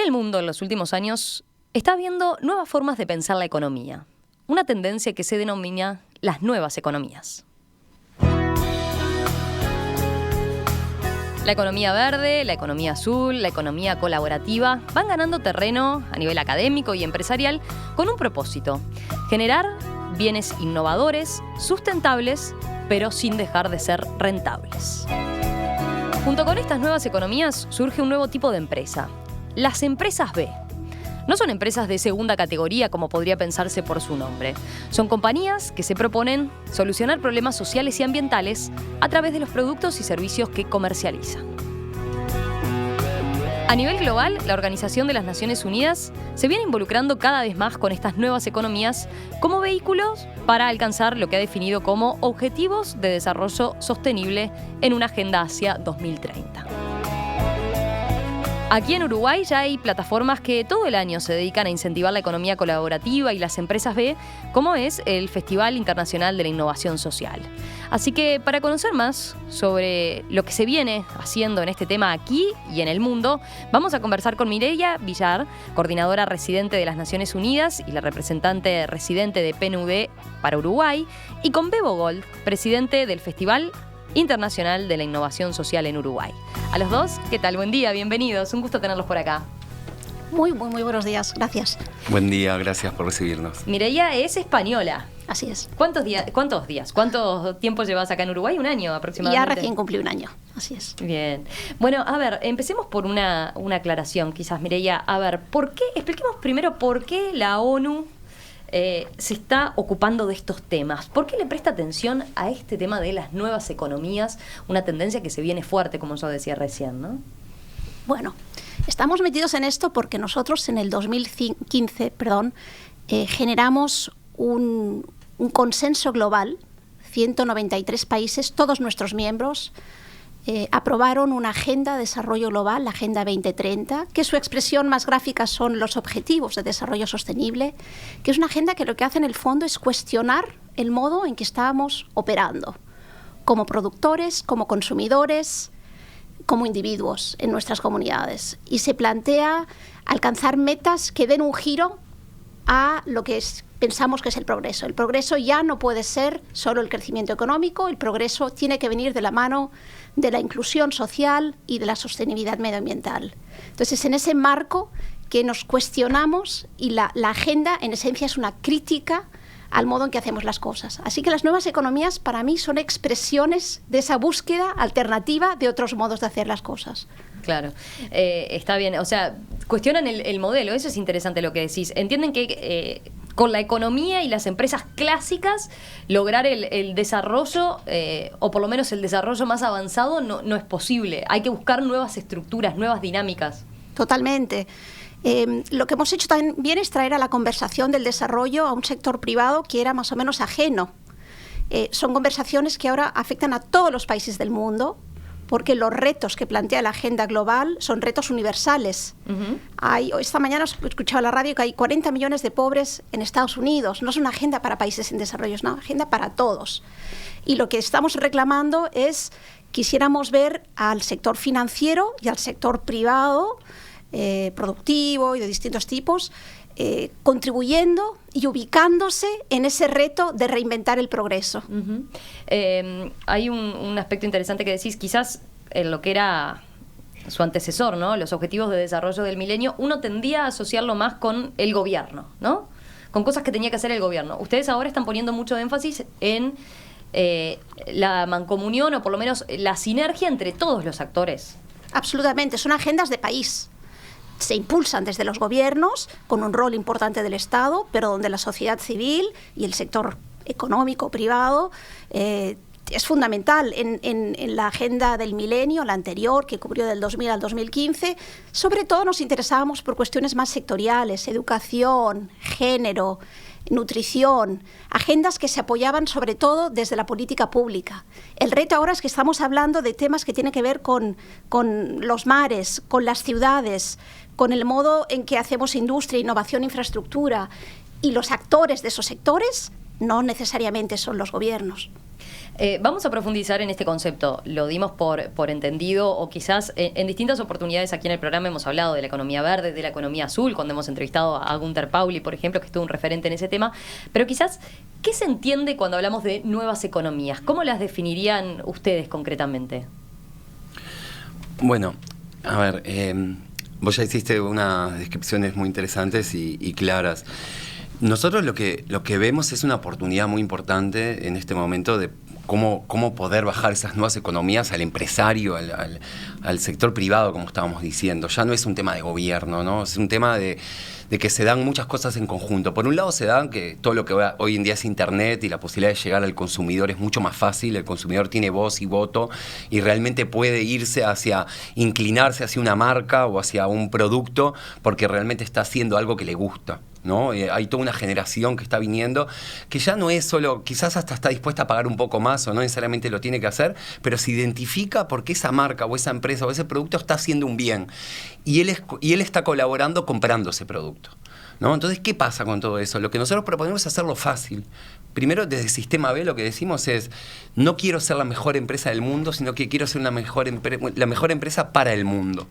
En el mundo, en los últimos años, está habiendo nuevas formas de pensar la economía. Una tendencia que se denomina las nuevas economías. La economía verde, la economía azul, la economía colaborativa van ganando terreno a nivel académico y empresarial con un propósito: generar bienes innovadores, sustentables, pero sin dejar de ser rentables. Junto con estas nuevas economías surge un nuevo tipo de empresa: las empresas B. No son empresas de segunda categoría como podría pensarse por su nombre. Son compañías que se proponen solucionar problemas sociales y ambientales a través de los productos y servicios que comercializan. A nivel global, la Organización de las Naciones Unidas se viene involucrando cada vez más con estas nuevas economías como vehículos para alcanzar lo que ha definido como Objetivos de Desarrollo Sostenible en una Agenda hacia 2030. Aquí en Uruguay ya hay plataformas que todo el año se dedican a incentivar la economía colaborativa y las empresas B, como es el Festival Internacional de la Innovación Social. Así que para conocer más sobre lo que se viene haciendo en este tema aquí y en el mundo, vamos a conversar con Mireia Villar, coordinadora residente de las Naciones Unidas y la representante residente de PNUD para Uruguay, y con Bebo Gold, presidente del Festival Internacional de la Innovación Social en Uruguay. A los dos, ¿qué tal? Buen día, bienvenidos. Un gusto tenerlos por acá. Muy buenos días, gracias. Buen día, gracias por recibirnos. Mireia es española. Así es. ¿Cuánto tiempo llevas acá en Uruguay? ¿Un año aproximadamente? Ya recién cumplí un año, así es. Bien. Bueno, a ver, empecemos por una aclaración, quizás, Mireia. A ver, expliquemos primero por qué la ONU se está ocupando de estos temas. ¿Por qué le presta atención a este tema de las nuevas economías? Una tendencia que se viene fuerte, como yo decía recién, ¿no? Bueno, estamos metidos en esto porque nosotros en el 2015, generamos un consenso global. 193 países, todos nuestros miembros, aprobaron una Agenda de Desarrollo Global, la Agenda 2030, que su expresión más gráfica son los Objetivos de Desarrollo Sostenible, que es una agenda que lo que hace en el fondo es cuestionar el modo en que estábamos operando, como productores, como consumidores, como individuos en nuestras comunidades. Y se plantea alcanzar metas que den un giro a lo que pensamos que es el progreso. El progreso ya no puede ser solo el crecimiento económico, el progreso tiene que venir de la mano de la inclusión social y de la sostenibilidad medioambiental. Entonces, en ese marco que nos cuestionamos, y la agenda en esencia es una crítica al modo en que hacemos las cosas. Así que las nuevas economías para mí son expresiones de esa búsqueda alternativa de otros modos de hacer las cosas. Claro, está bien. O sea, cuestionan el modelo, eso es interesante lo que decís. Entienden que con la economía y las empresas clásicas lograr el desarrollo, o por lo menos el desarrollo más avanzado, no es posible. Hay que buscar nuevas estructuras, nuevas dinámicas. Totalmente. Lo que hemos hecho también es traer a la conversación del desarrollo a un sector privado que era más o menos ajeno. Son conversaciones que ahora afectan a todos los países del mundo, porque los retos que plantea la agenda global son retos universales. Esta mañana escuchaba en la radio que hay 40 millones de pobres en Estados Unidos. No es una agenda para países en desarrollo, es una agenda para todos. Y lo que estamos reclamando es, quisiéramos ver al sector financiero y al sector privado, productivo y de distintos tipos, contribuyendo y ubicándose en ese reto de reinventar el progreso. Hay un aspecto interesante que decís, quizás en lo que era su antecesor, ¿no? Los Objetivos de Desarrollo del Milenio, uno tendía a asociarlo más con el gobierno, ¿no? Con cosas que tenía que hacer el gobierno. Ustedes ahora están poniendo mucho énfasis en la mancomunión, o por lo menos la sinergia entre todos los actores. Absolutamente, son agendas de país. Se impulsan desde los gobiernos, con un rol importante del Estado, pero donde la sociedad civil y el sector económico privado es fundamental. En la agenda del milenio, la anterior, que cubrió del 2000 al 2015, sobre todo nos interesábamos por cuestiones más sectoriales: educación, género, nutrición, agendas que se apoyaban sobre todo desde la política pública. El reto ahora es que estamos hablando de temas que tienen que ver con los mares, con las ciudades, con el modo en que hacemos industria, innovación, infraestructura, y los actores de esos sectores no necesariamente son los gobiernos. Vamos a profundizar en este concepto. Lo dimos por entendido, o quizás en distintas oportunidades aquí en el programa hemos hablado de la economía verde, de la economía azul, cuando hemos entrevistado a Gunther Pauli, por ejemplo, que estuvo un referente en ese tema. Pero quizás, ¿qué se entiende cuando hablamos de nuevas economías? ¿Cómo las definirían ustedes concretamente? Bueno, a ver, vos ya hiciste unas descripciones muy interesantes y claras. Nosotros lo que vemos es una oportunidad muy importante en este momento de cómo poder bajar esas nuevas economías al empresario, al sector privado, como estábamos diciendo. Ya no es un tema de gobierno, ¿no? Es un tema de que se dan muchas cosas en conjunto. Por un lado se dan que todo lo que hoy en día es Internet y la posibilidad de llegar al consumidor es mucho más fácil. El consumidor tiene voz y voto y realmente puede inclinarse hacia una marca o hacia un producto porque realmente está haciendo algo que le gusta, ¿no? Hay toda una generación que está viniendo que ya no es solo, quizás hasta está dispuesta a pagar un poco más o no necesariamente lo tiene que hacer, pero se identifica porque esa marca o esa empresa o ese producto está haciendo un bien y él está colaborando comprando ese producto, ¿no? Entonces, ¿qué pasa con todo eso? Lo que nosotros proponemos es hacerlo fácil. Primero, desde Sistema B lo que decimos es, no quiero ser la mejor empresa del mundo, sino que quiero ser la mejor empresa para el mundo.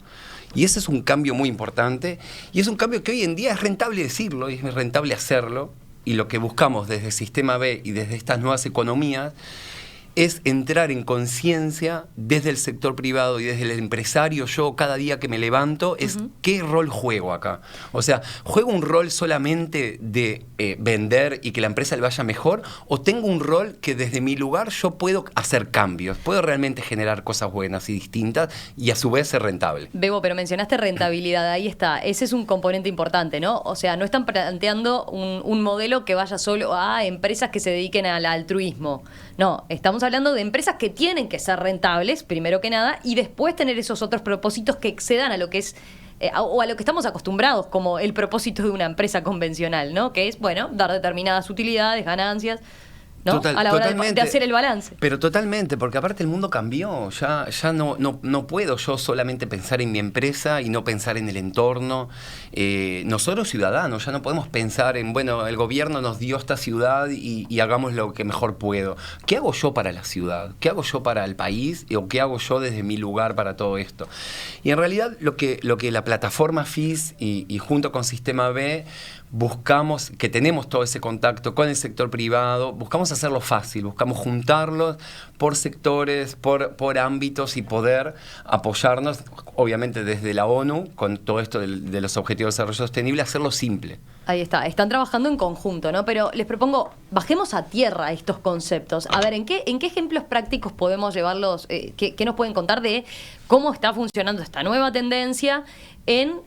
Y ese es un cambio muy importante, y es un cambio que hoy en día es rentable decirlo, y es rentable hacerlo, y lo que buscamos desde Sistema B y desde estas nuevas economías es entrar en conciencia desde el sector privado y desde el empresario. Yo cada día que me levanto es ¿qué rol juego acá? O sea, ¿juego un rol solamente de vender y que la empresa le vaya mejor? ¿O tengo un rol que desde mi lugar yo puedo hacer cambios? ¿Puedo realmente generar cosas buenas y distintas y a su vez ser rentable? Bebo, pero mencionaste rentabilidad, ahí está. Ese es un componente importante, ¿no? O sea, no están planteando un modelo que vaya solo a empresas que se dediquen al altruismo. No, estamos hablando de empresas que tienen que ser rentables, primero que nada, y después tener esos otros propósitos que excedan a lo que es, o a lo que estamos acostumbrados como el propósito de una empresa convencional, ¿no? Que es, bueno, dar determinadas utilidades, ganancias, ¿no? A la hora de hacer el balance. Pero totalmente, porque aparte el mundo cambió. Ya no puedo yo solamente pensar en mi empresa y no pensar en el entorno. Nosotros ciudadanos ya no podemos pensar en, bueno, el gobierno nos dio esta ciudad y hagamos lo que mejor puedo. ¿Qué hago yo para la ciudad? ¿Qué hago yo para el país? ¿O qué hago yo desde mi lugar para todo esto? Y en realidad lo que la plataforma FIS y junto con Sistema B buscamos, que tenemos todo ese contacto con el sector privado, buscamos hacerlo fácil, buscamos juntarlos por sectores, por ámbitos y poder apoyarnos, obviamente desde la ONU, con todo esto de los Objetivos de Desarrollo Sostenible, hacerlo simple. Ahí está, están trabajando en conjunto, ¿no? Pero les propongo, bajemos a tierra estos conceptos. A ver, ¿en qué ejemplos prácticos podemos llevarlos? ¿Qué nos pueden contar de cómo está funcionando esta nueva tendencia en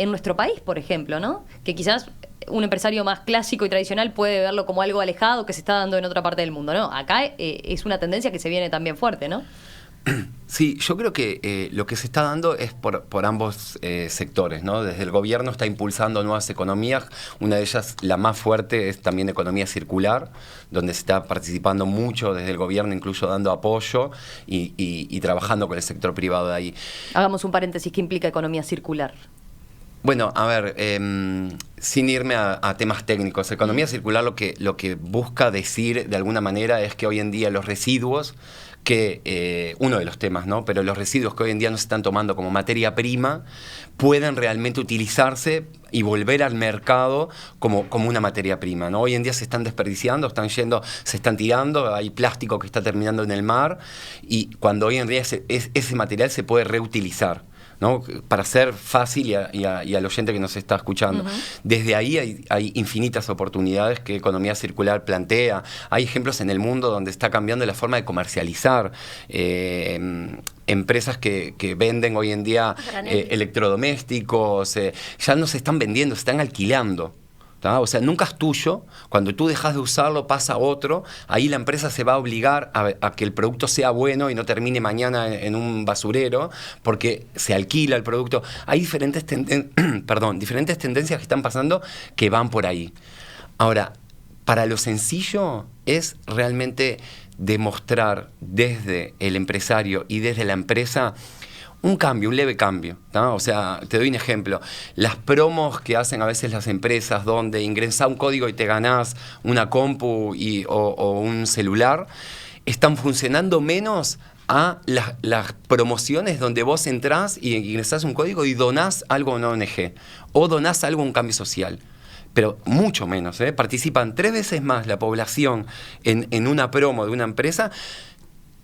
nuestro país, por ejemplo, ¿no? Que quizás un empresario más clásico y tradicional puede verlo como algo alejado que se está dando en otra parte del mundo, ¿no? Acá es una tendencia que se viene también fuerte, ¿no? Sí, yo creo que lo que se está dando es por ambos sectores, ¿no? Desde el gobierno está impulsando nuevas economías, una de ellas, la más fuerte, es también economía circular, donde se está participando mucho desde el gobierno, incluso dando apoyo y trabajando con el sector privado de ahí. Hagamos un paréntesis, ¿qué implica economía circular? Bueno, a ver, sin irme a temas técnicos, economía circular lo que busca decir de alguna manera es que hoy en día los residuos, uno de los temas, ¿no? Pero los residuos que hoy en día no se están tomando como materia prima pueden realmente utilizarse y volver al mercado como una materia prima, ¿no? Hoy en día se están desperdiciando, se están tirando, hay plástico que está terminando en el mar y cuando hoy en día ese material se puede reutilizar, ¿no? Para ser fácil y al oyente que nos está escuchando. Desde ahí hay infinitas oportunidades que economía circular plantea. Hay ejemplos en el mundo donde está cambiando la forma de comercializar. Empresas que venden hoy en día electrodomésticos, ya no se están vendiendo, se están alquilando. O sea, nunca es tuyo. Cuando tú dejas de usarlo, pasa a otro. Ahí la empresa se va a obligar a que el producto sea bueno y no termine mañana en un basurero, porque se alquila el producto. Hay diferentes tendencias que están pasando que van por ahí. Ahora, para lo sencillo es realmente demostrar desde el empresario y desde la empresa un cambio, un leve cambio, ¿no? O sea, te doy un ejemplo. Las promos que hacen a veces las empresas donde ingresás un código y te ganás una compu o un celular, están funcionando menos a las promociones donde vos entrás y ingresás un código y donás algo a una ONG o donás algo a un cambio social. Pero mucho menos, ¿eh? Participan 3 veces más la población en una promo de una empresa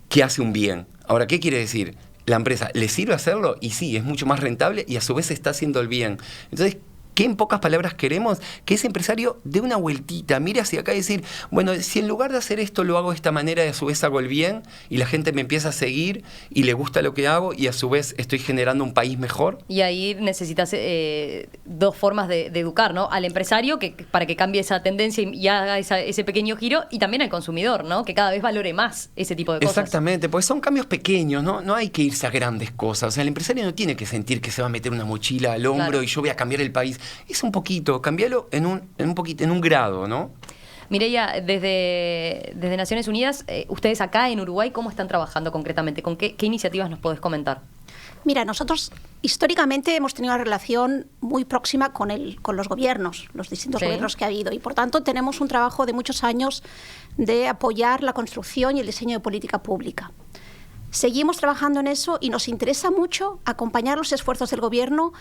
que hace un bien. Ahora, ¿qué quiere decir? La empresa, ¿le sirve hacerlo? Y sí, es mucho más rentable y a su vez está haciendo el bien. Entonces, ¿qué en pocas palabras queremos? Que ese empresario dé una vueltita, mire hacia acá y decir, bueno, si en lugar de hacer esto lo hago de esta manera y a su vez hago el bien y la gente me empieza a seguir y le gusta lo que hago y a su vez estoy generando un país mejor. Y ahí necesitas 2 formas de educar, ¿no? Al empresario para que cambie esa tendencia y haga ese pequeño giro, y también al consumidor, ¿no? Que cada vez valore más ese tipo de cosas. Exactamente, porque son cambios pequeños, ¿no? No hay que irse a grandes cosas. O sea, el empresario no tiene que sentir que se va a meter una mochila al hombro y yo voy a cambiar el país. Es un poquito, cambiarlo en un grado, ¿no? Mireia, desde Naciones Unidas, ustedes acá en Uruguay, ¿cómo están trabajando concretamente? ¿Con qué iniciativas nos podés comentar? Mira, nosotros históricamente hemos tenido una relación muy próxima con los gobiernos, los distintos gobiernos que ha habido, y por tanto tenemos un trabajo de muchos años de apoyar la construcción y el diseño de política pública. Seguimos trabajando en eso y nos interesa mucho acompañar los esfuerzos del Gobierno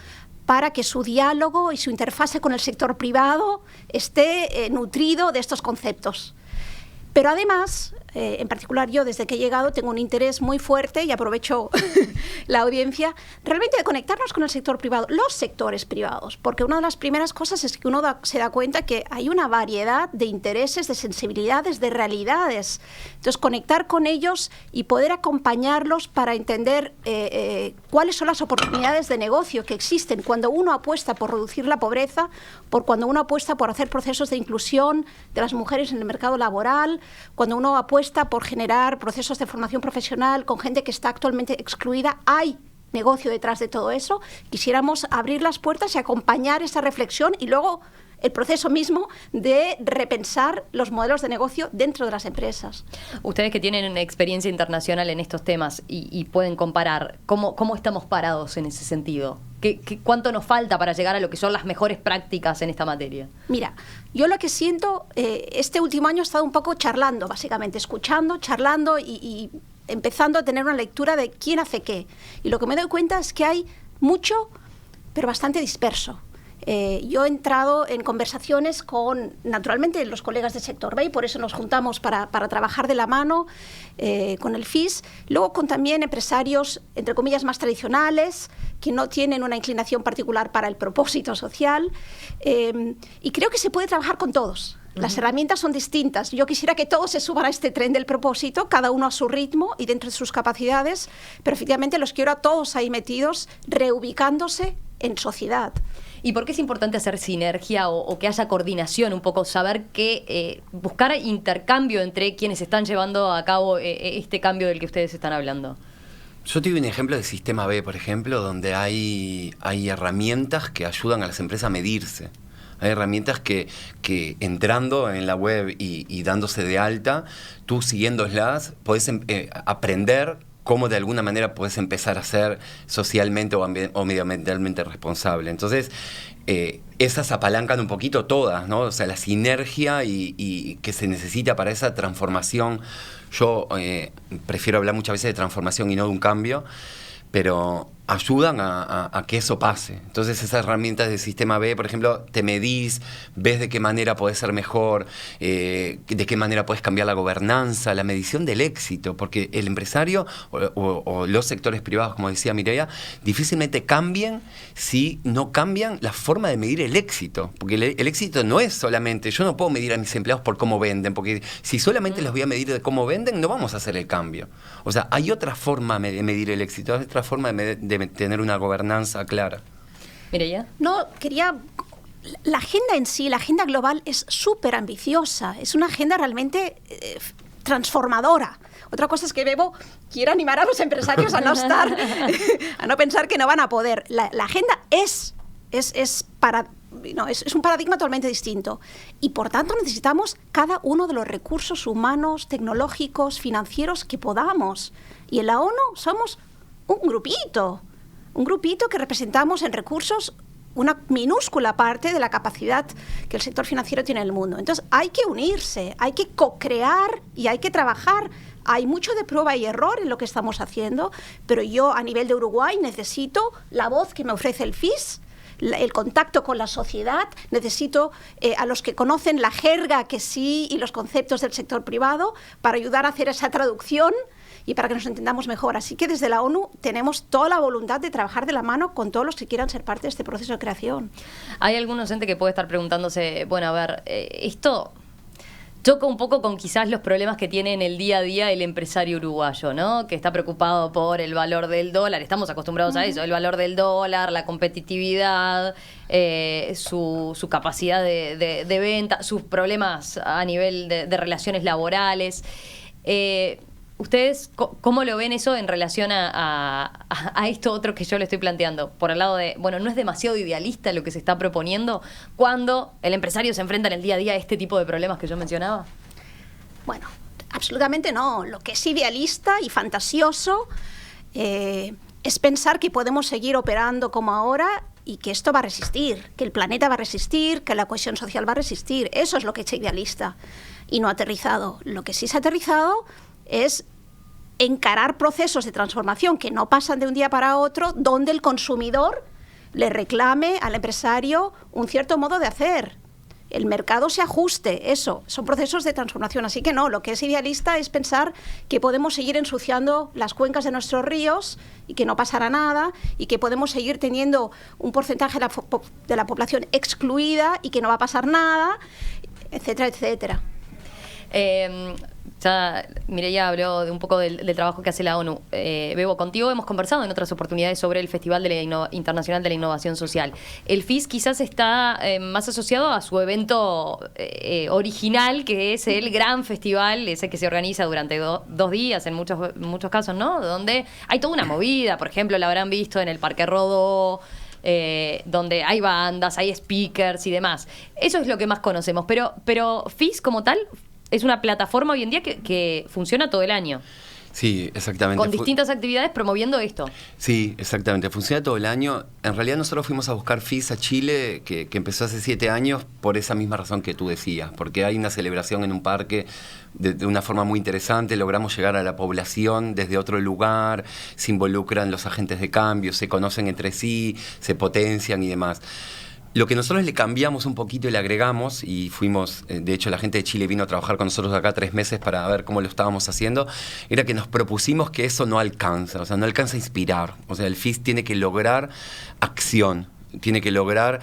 para que su diálogo y su interfase con el sector privado esté nutrido de estos conceptos. Pero además, en particular yo desde que he llegado tengo un interés muy fuerte, y aprovecho la audiencia, realmente de conectarnos con el sector privado, los sectores privados, porque una de las primeras cosas es que uno se da cuenta que hay una variedad de intereses, de sensibilidades, de realidades. Entonces, conectar con ellos y poder acompañarlos para entender cuáles son las oportunidades de negocio que existen cuando uno apuesta por reducir la pobreza, cuando uno apuesta por hacer procesos de inclusión de las mujeres en el mercado laboral, cuando uno apuesta por generar procesos de formación profesional con gente que está actualmente excluida. Hay negocio detrás de todo eso. Quisiéramos abrir las puertas y acompañar esa reflexión y luego el proceso mismo de repensar los modelos de negocio dentro de las empresas. Ustedes que tienen experiencia internacional en estos temas y pueden comparar, ¿cómo estamos parados en ese sentido? ¿Cuánto nos falta para llegar a lo que son las mejores prácticas en esta materia? Mira, yo lo que siento, este último año he estado un poco charlando, básicamente, escuchando, charlando y empezando a tener una lectura de quién hace qué. Y lo que me doy cuenta es que hay mucho, pero bastante disperso. Yo he entrado en conversaciones con, naturalmente, los colegas del sector B, y por eso nos juntamos para trabajar de la mano con el FIS, luego con también empresarios, entre comillas, más tradicionales, que no tienen una inclinación particular para el propósito social, y creo que se puede trabajar con todos. Las herramientas son distintas. Yo quisiera que todos se suban a este tren del propósito, cada uno a su ritmo y dentro de sus capacidades, pero efectivamente los quiero a todos ahí metidos, reubicándose en sociedad. ¿Y por qué es importante hacer sinergia o que haya coordinación, un poco saber que buscar intercambio entre quienes están llevando a cabo este cambio del que ustedes están hablando? Yo te doy un ejemplo del Sistema B, por ejemplo, donde hay herramientas que ayudan a las empresas a medirse. Hay herramientas que entrando en la web y dándose de alta, tú siguiéndolas, podés aprender cómo de alguna manera puedes empezar a ser socialmente o medioambientalmente responsable. Entonces, esas apalancan un poquito todas, ¿no? O sea, la sinergia y que se necesita para esa transformación. Yo prefiero hablar muchas veces de transformación y no de un cambio, pero ayudan a que eso pase. Entonces esas herramientas del Sistema B, por ejemplo, te medís, ves de qué manera podés ser mejor, de qué manera podés cambiar la gobernanza, la medición del éxito, porque el empresario o los sectores privados, como decía Mireia, difícilmente cambien si no cambian la forma de medir el éxito, porque el éxito no es solamente, yo no puedo medir a mis empleados por cómo venden, porque si solamente los voy a medir de cómo venden, no vamos a hacer el cambio. O sea, hay otra forma de medir el éxito, hay otra forma de tener una gobernanza clara. Mireia. No, quería... La agenda en sí, la agenda global es súper ambiciosa, es una agenda realmente transformadora. Otra cosa es que Bebo quiere animar a los empresarios a no estar, a no pensar que no van a poder. La agenda es un paradigma totalmente distinto y por tanto necesitamos cada uno de los recursos humanos, tecnológicos, financieros que podamos. Y en la ONU somos un grupito. un grupito que representamos en recursos una minúscula parte de la capacidad que el sector financiero tiene en el mundo. Entonces hay que unirse, hay que co-crear y hay que trabajar. Hay mucho de prueba y error en lo que estamos haciendo, pero yo a nivel de Uruguay necesito la voz que me ofrece el FIS, el contacto con la sociedad, necesito a los que conocen la jerga que sí y los conceptos del sector privado para ayudar a hacer esa traducción y para que nos entendamos mejor. Así que desde la ONU tenemos toda la voluntad de trabajar de la mano con todos los que quieran ser parte de este proceso de creación. Hay algún docente que puede estar preguntándose, bueno, a ver, esto choca un poco con quizás los problemas que tiene en el día a día el empresario uruguayo, ¿no? Que está preocupado por el valor del dólar, estamos acostumbrados a eso, el valor del dólar, la competitividad, su capacidad de venta, sus problemas a nivel de relaciones laborales. ¿Ustedes cómo lo ven eso en relación a esto otro que yo le estoy planteando? Por el lado de, bueno, ¿no es demasiado idealista lo que se está proponiendo cuando el empresario se enfrenta en el día a día a este tipo de problemas que yo mencionaba? Bueno, absolutamente no. Lo que es idealista y fantasioso es pensar que podemos seguir operando como ahora y que esto va a resistir, que el planeta va a resistir, que la cohesión social va a resistir. Eso es lo que es idealista y no aterrizado. Lo que sí es aterrizado es encarar procesos de transformación que no pasan de un día para otro, donde el consumidor le reclame al empresario un cierto modo de hacer. El mercado se ajuste, eso, son procesos de transformación. Así que no, lo que es idealista es pensar que podemos seguir ensuciando las cuencas de nuestros ríos y que no pasará nada, y que podemos seguir teniendo un porcentaje de la población excluida y que no va a pasar nada, etcétera, etcétera. Ya Mireia habló de un poco del trabajo que hace la ONU. Bebo, contigo hemos conversado en otras oportunidades sobre el Festival Internacional de la Innovación Social. El FIS quizás está más asociado a su evento original, que es el gran festival, ese que se organiza durante 2 días, en muchos casos, ¿no? Donde hay toda una movida, por ejemplo, la habrán visto en el Parque Rodó, donde hay bandas, hay speakers y demás. Eso es lo que más conocemos, pero FIS como tal es una plataforma hoy en día que funciona todo el año. Sí, exactamente. Con distintas actividades promoviendo esto. Sí, exactamente. Funciona todo el año. En realidad nosotros fuimos a buscar FIS a Chile, que empezó hace 7 años, por esa misma razón que tú decías, porque hay una celebración en un parque de una forma muy interesante, logramos llegar a la población desde otro lugar, se involucran los agentes de cambio, se conocen entre sí, se potencian y demás. Lo que nosotros le cambiamos un poquito y le agregamos, y fuimos, de hecho la gente de Chile vino a trabajar con nosotros acá 3 meses para ver cómo lo estábamos haciendo, era que nos propusimos que eso no alcanza, o sea, no alcanza a inspirar. O sea, el FIS tiene que lograr acción, tiene que lograr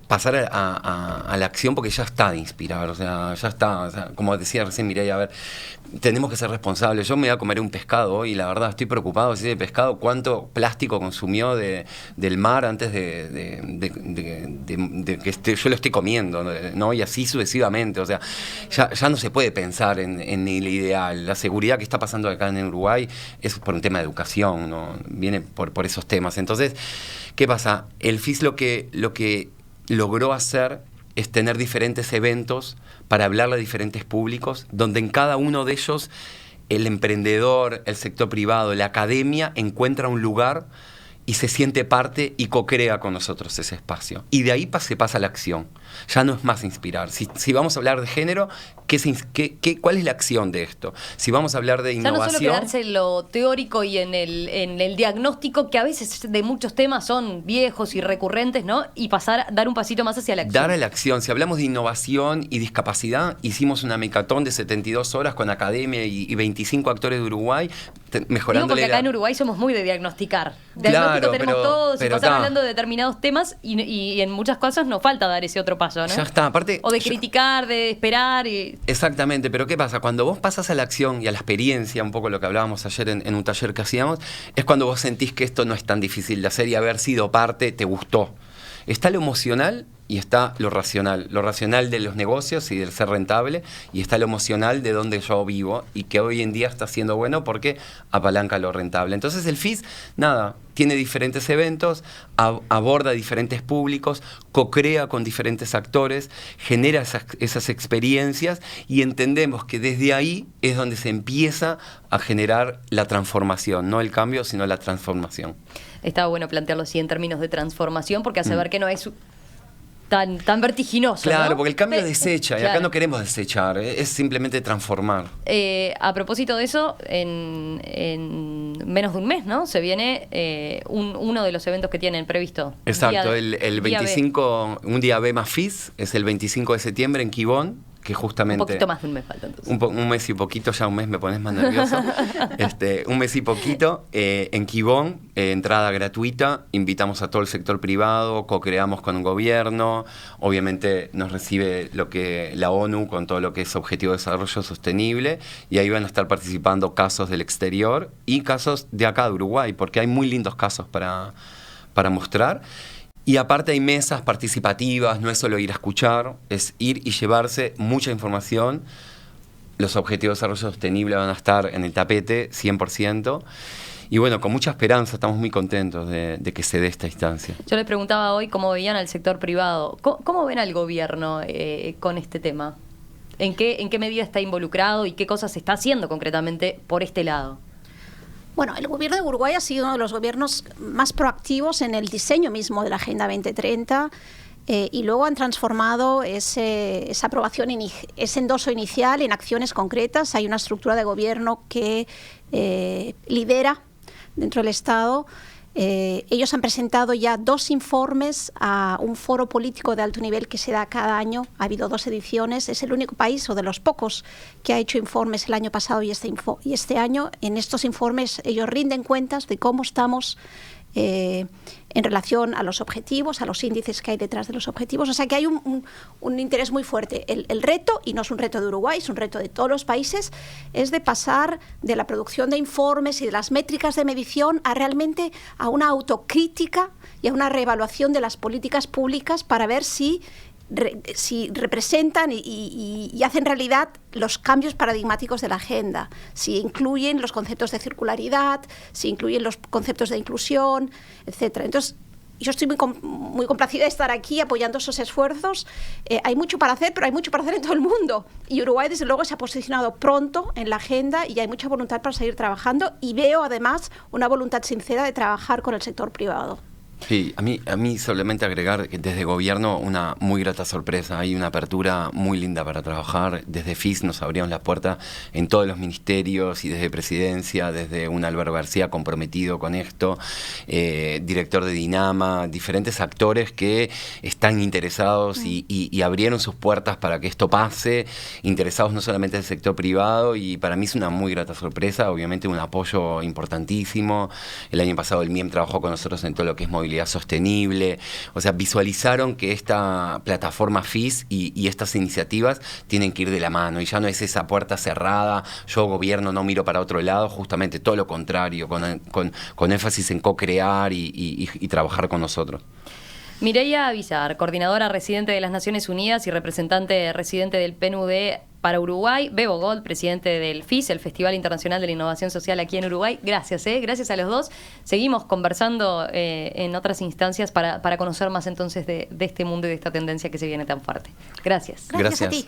pasar a la acción, porque ya está de inspirar, o sea, ya está, o sea, como decía recién Mireia, a ver, tenemos que ser responsables. Yo me voy a comer un pescado hoy y la verdad estoy preocupado si ese pescado cuánto plástico consumió del mar antes de que yo lo esté comiendo, ¿no? Y así sucesivamente. O sea, ya no se puede pensar en el ideal. La seguridad que está pasando acá en Uruguay es por un tema de educación, ¿no? Viene por esos temas. Entonces, ¿qué pasa? El FIS lo que logró hacer es tener diferentes eventos para hablarle a diferentes públicos, donde en cada uno de ellos el emprendedor, el sector privado, la academia encuentra un lugar y se siente parte y co-crea con nosotros ese espacio. Y de ahí se pasa a la acción. Ya no es más inspirar. Si vamos a hablar de género, ¿cuál es la acción de esto? Si vamos a hablar de innovación... Ya no solo quedarse en lo teórico y en el diagnóstico, que a veces de muchos temas son viejos y recurrentes, ¿no? Y dar un pasito más hacia la acción. Dar a la acción. Si hablamos de innovación y discapacidad, hicimos una mecatón de 72 horas con academia y 25 actores de Uruguay, mejorándole... Digo porque acá en Uruguay somos muy de diagnosticar. Diagnóstico tenemos todos, y pasar hablando de determinados temas, y en muchas cosas nos falta dar ese otro paso, ¿no? Ya está, aparte... O de criticar, de esperar y... Exactamente, pero ¿qué pasa? Cuando vos pasas a la acción y a la experiencia, un poco lo que hablábamos ayer en un taller que hacíamos, es cuando vos sentís que esto no es tan difícil de hacer y haber sido parte te gustó. Está lo emocional y está lo racional de los negocios y del ser rentable, y está lo emocional de donde yo vivo, y que hoy en día está siendo bueno porque apalanca lo rentable. Entonces el FIS, nada, tiene diferentes eventos, aborda diferentes públicos, co-crea con diferentes actores, genera esas experiencias, y entendemos que desde ahí es donde se empieza a generar la transformación, no el cambio, sino la transformación. Está bueno plantearlo así en términos de transformación, porque hace ver que no es tan vertiginoso. Claro, ¿no? porque el cambio desecha, y claro. acá no queremos desechar, es simplemente transformar. A propósito de eso, en menos de un mes, ¿no? Se viene uno de los eventos que tienen previsto. Exacto, el 25, un día B más FIS, es el 25 de septiembre en Quibón, que justamente... Un poquito más de un mes falta entonces. Un mes y poquito, ya un mes me pones más nervioso. Un mes y poquito, en Quibón, entrada gratuita, invitamos a todo el sector privado, co-creamos con un gobierno, obviamente nos recibe lo que la ONU con todo lo que es Objetivo de Desarrollo Sostenible, y ahí van a estar participando casos del exterior y casos de acá de Uruguay, porque hay muy lindos casos para mostrar. Y aparte hay mesas participativas, no es solo ir a escuchar, es ir y llevarse mucha información. Los objetivos de desarrollo sostenible van a estar en el tapete 100%. Y bueno, con mucha esperanza, estamos muy contentos de que se dé esta instancia. Yo les preguntaba hoy cómo veían al sector privado. ¿Cómo ven al gobierno con este tema? ¿En qué medida está involucrado y qué cosas se está haciendo concretamente por este lado? Bueno, el gobierno de Uruguay ha sido uno de los gobiernos más proactivos en el diseño mismo de la Agenda 2030 y luego han transformado esa aprobación, ese endoso inicial en acciones concretas. Hay una estructura de gobierno que lidera dentro del Estado. Ellos han presentado ya 2 informes a un foro político de alto nivel que se da cada año. Ha habido 2 ediciones. Es el único país o de los pocos que ha hecho informes el año pasado y este año. En estos informes ellos rinden cuentas de cómo estamos en relación a los objetivos, a los índices que hay detrás de los objetivos. O sea que hay un interés muy fuerte. El reto, y no es un reto de Uruguay, es un reto de todos los países, es de pasar de la producción de informes y de las métricas de medición a realmente a una autocrítica y a una reevaluación de las políticas públicas para ver si representan y hacen realidad los cambios paradigmáticos de la agenda, si incluyen los conceptos de circularidad, si incluyen los conceptos de inclusión, etcétera. Entonces, yo estoy muy complacida de estar aquí apoyando esos esfuerzos. Hay mucho para hacer, pero hay mucho para hacer en todo el mundo. Y Uruguay, desde luego, se ha posicionado pronto en la agenda y hay mucha voluntad para seguir trabajando. Y veo, además, una voluntad sincera de trabajar con el sector privado. Sí, a mí solamente agregar que desde gobierno una muy grata sorpresa, hay una apertura muy linda para trabajar. Desde FIS nos abrieron las puertas en todos los ministerios y desde presidencia, desde un Álvaro García comprometido con esto, director de Dinama, diferentes actores que están interesados y abrieron sus puertas para que esto pase, interesados no solamente del sector privado, y para mí es una muy grata sorpresa, obviamente un apoyo importantísimo. El año pasado el MIEM trabajó con nosotros en todo lo que es movilidad sostenible, o sea, visualizaron que esta plataforma FIS y estas iniciativas tienen que ir de la mano, y ya no es esa puerta cerrada, yo gobierno no miro para otro lado, justamente todo lo contrario, con énfasis en co-crear y trabajar con nosotros. Mireia Villar, coordinadora residente de las Naciones Unidas y representante residente del PNUD para Uruguay, Bebo Gold, presidente del FIS, el Festival Internacional de la Innovación Social aquí en Uruguay. Gracias, gracias a los dos. Seguimos conversando en otras instancias para conocer más entonces de este mundo y de esta tendencia que se viene tan fuerte. Gracias. Gracias a ti.